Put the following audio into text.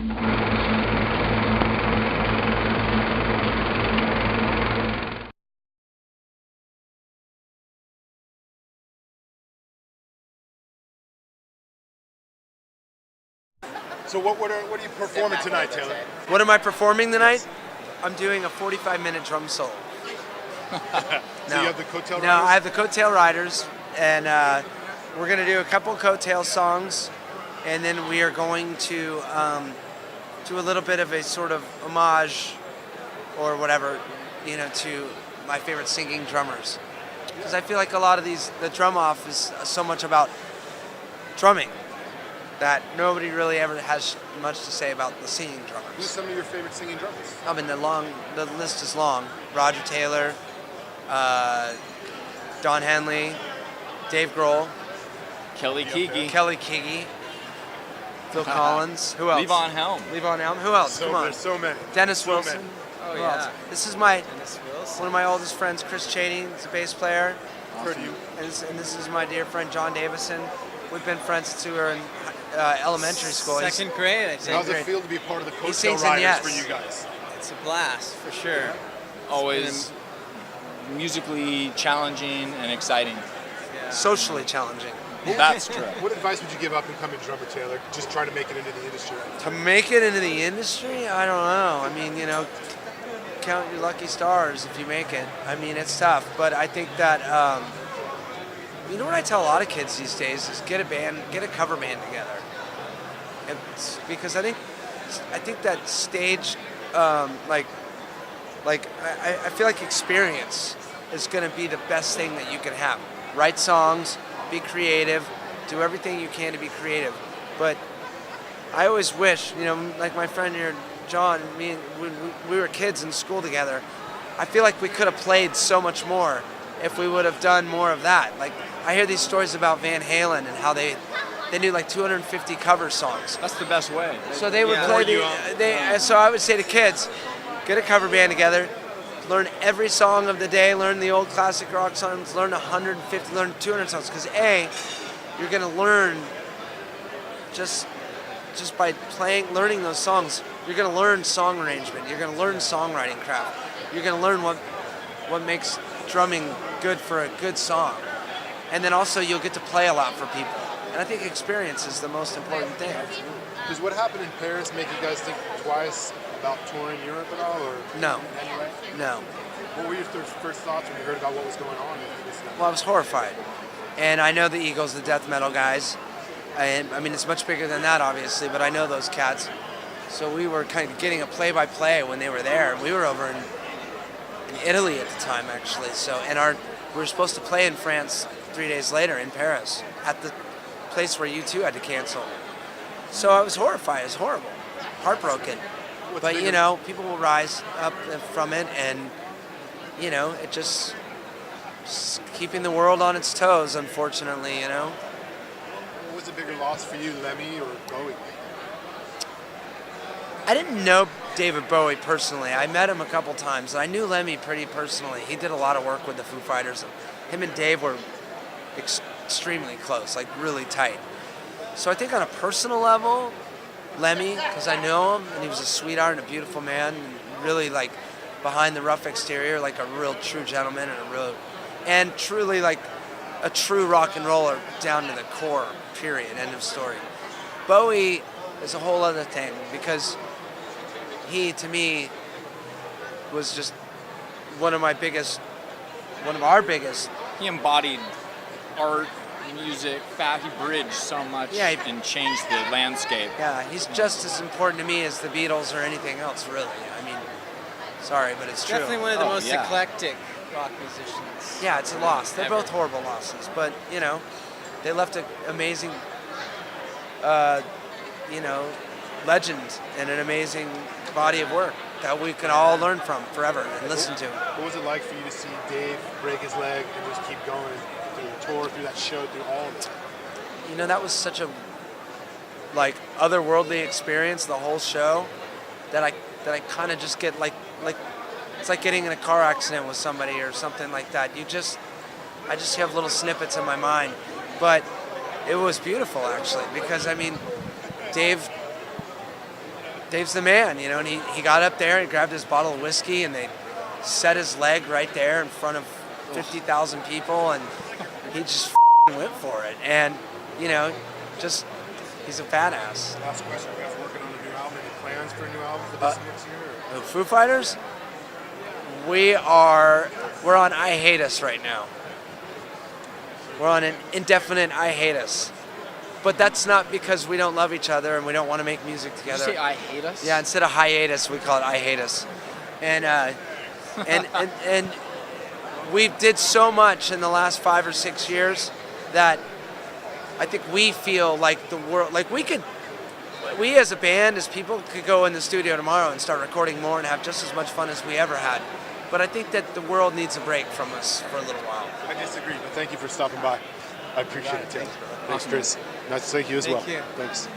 So what are you performing tonight, Taylor? What am I performing tonight? I'm doing a 45-minute drum solo. So you have the Coattail Riders? No, I have the Coattail Riders, and we're going to do a couple Coattail songs, and then we are going to do a little bit of a sort of homage or whatever, to my favorite singing drummers. Because I feel like a lot of the drum off is so much about drumming that nobody really ever has much to say about the singing drummers. Who's some of your favorite singing drummers? I mean, the list is long. Roger Taylor, Don Henley, Dave Grohl, Kelly Keegy, Phil Collins. Who else? Levon Helm. Who else? Come on. There's so many. Dennis So Wilson. many. Oh, Who yeah. else? This is one of my oldest friends, Chris Cheney. He's a bass player. Heard you. And this is my dear friend John Davison. We've been friends since we were in elementary school. Second grade, I think. How's it feel to be part of the Coattail sings in Riders Yes. for you guys? It's a blast, for sure. Always musically challenging and exciting. Socially challenging. That's true. What advice would you give up and coming drummer, Taylor? Just trying to make it into the industry. To make it into the industry, I don't know. I mean, count your lucky stars if you make it. I mean, it's tough, but I think that what I tell a lot of kids these days is get a cover band together. Because I think that stage, I feel like experience is going to be the best thing that you can have. Write songs, be creative, do everything you can to be creative. But I always wish, like my friend here, John, me, when we were kids in school together, I feel like we could have played so much more if we would have done more of that. Like, I hear these stories about Van Halen and how they knew like 250 cover songs. That's the best way. So they would play so I would say to kids, get a cover band together, learn every song of the day, learn the old classic rock songs, learn 150, learn 200 songs. Because you're going to learn just by learning those songs, you're going to learn song arrangement, you're going to learn songwriting craft, you're going to learn what makes drumming good for a good song. And then also you'll get to play a lot for people. And I think experience is the most important thing. Does what happened in Paris make you guys think twice about touring Europe at all? Or No. in any way? No. What were your first thoughts when you heard about what was going on? Well, I was horrified. And I know the Eagles, the death metal guys. And I mean, it's much bigger than that, obviously, but I know those cats. So we were kind of getting a play-by-play when they were there. We were over in Italy at the time, actually. We were supposed to play in France 3 days later in Paris at the place where U2 had to cancel. So I was horrified. It was horrible, heartbroken. But people will rise up from it, and it just keeping the world on its toes. Unfortunately, What was the bigger loss for you, Lemmy or Bowie? I didn't know David Bowie personally. I met him a couple times. I knew Lemmy pretty personally. He did a lot of work with the Foo Fighters. Him and Dave were extremely close, like really tight. So I think on a personal level, Lemmy, because I know him, and he was a sweetheart and a beautiful man, and really like behind the rough exterior, like a real true gentleman and truly like a true rock and roller down to the core, period, end of story. Bowie is a whole other thing because he, to me, was just one of our biggest. He embodied art, music, he bridged so much and changed the landscape. Yeah, he's just as important to me as the Beatles or anything else, really. I mean, sorry, but it's true. Definitely one of the most eclectic rock musicians. Yeah, it's a loss. They're both horrible losses, but, they left an amazing, legend and an amazing body of work that we can all learn from forever and listen to. What was it like for you to see Dave break his leg and just keep going through the tour, through that show, through all of it? That was such a otherworldly experience, the whole show, that I kind of just get like it's like getting in a car accident with somebody or something like that. I just have little snippets in my mind, but it was beautiful actually because I mean, Dave Dave's the man, you know, and he got up there and grabbed his bottle of whiskey and they set his leg right there in front of 50,000 people and he just went for it. And, you know, just, he's a badass. Last question, you guys working on a new album? Any plans for a new album for this next year? Or? Foo Fighters? We're on I Hate Us right now. We're on an indefinite I Hate Us. But that's not because we don't love each other and we don't want to make music together. Did you say I hate us? Yeah, instead of hiatus, we call it I Hate Us. And and we did so much in the last 5 or 6 years that I think we feel like the world, like we as a band, as people could go in the studio tomorrow and start recording more and have just as much fun as we ever had. But I think that the world needs a break from us for a little while. I disagree, but thank you for stopping by. I appreciate it, Tim. Thanks, Chris. Nice to see you as well. Thank you. Thanks.